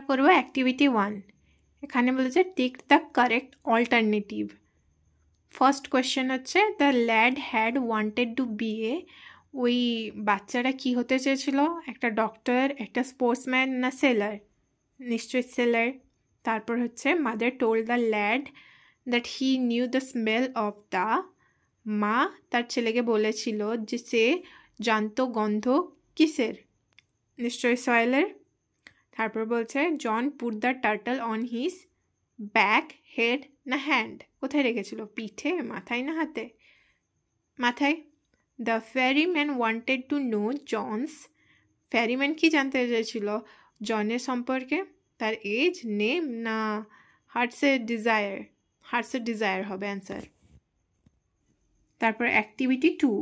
করব অ্যাক্টিভিটি 1। এখানে বলেছে tick the correct alternative. First question হচ্ছে the lad had wanted to be a, ওই বাচ্চারা কি হতে চেয়েছিল? একটা ডক্টর, একটা স্পোর্টসম্যান, না সেলার? নিশ্চয়ই সেলার। তারপর হচ্ছে mother told the lad that he knew the smell of the, মা তার ছেলেকে বলেছিল যে সে জানতো গন্ধ কিসের? নিশ্চয়ই সয়েলের। তারপর বলছে John put the turtle on his back, head না হ্যান্ড? কোথায় রেখেছিল? পিঠে, মাথায় না হাতে? মাথায়। The ferryman wanted to know John's, ফেরিম্যান কি জানতে চেয়েছিল জনের সম্পর্কে? তার এজ, নেম না হার্টসের ডিজায়ার? হার্টসের ডিজায়ার হবে অ্যান্সার। তারপর activity 2,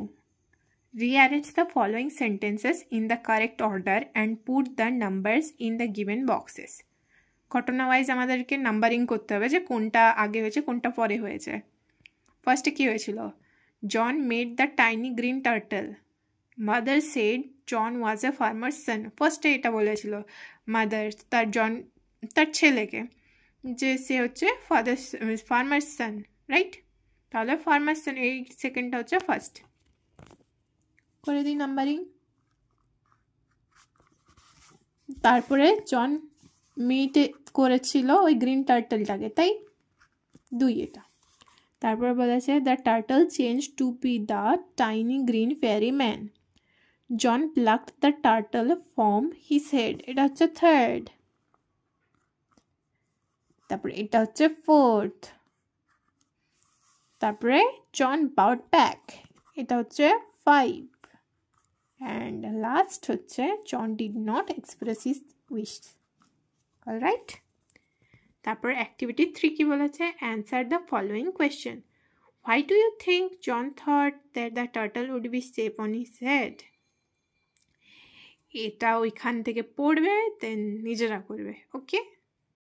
rearrange the following sentences in the correct order and put the numbers in the given boxes. ঘটনা ওয়াইজ আমাদেরকে নাম্বারিং করতে হবে যে কোনটা আগে হয়েছে কোনটা পরে হয়েছে। ফার্স্টে কি হয়েছিল? John made the tiny green turtle, mother said John was a farmer son. ফার্স্টে এটা বলেছিল মাদার তার ছেলেকে যে সে হচ্ছে ফার্মার সন, রাইট? তাহলে ফার্মার সন, এই সেকেন্ডটা হচ্ছে ফার্স্ট। করে দিই নাম্বারিং। তারপরে জন মিট করেছিল ওই গ্রিন টার্টলটাকে, তাই 2 এটা। তারপরে বলেছে the turtle change to be the tiny green fairy man, John plucked the turtle from his head, এটা হচ্ছে থার্ড। তারপরে এটা হচ্ছে ফোর্থ। তারপরে জন বাউড ব্যাক, এটা হচ্ছে 5। and last হচ্ছে John did not express his wish. all right, তারপর activity 3 কি বলেছে? answer the following question. why do you think John thought that the turtle would be safe on his head? এটা ওইখান থেকে পড়বে দেন নিজেরা করবে। ওকে।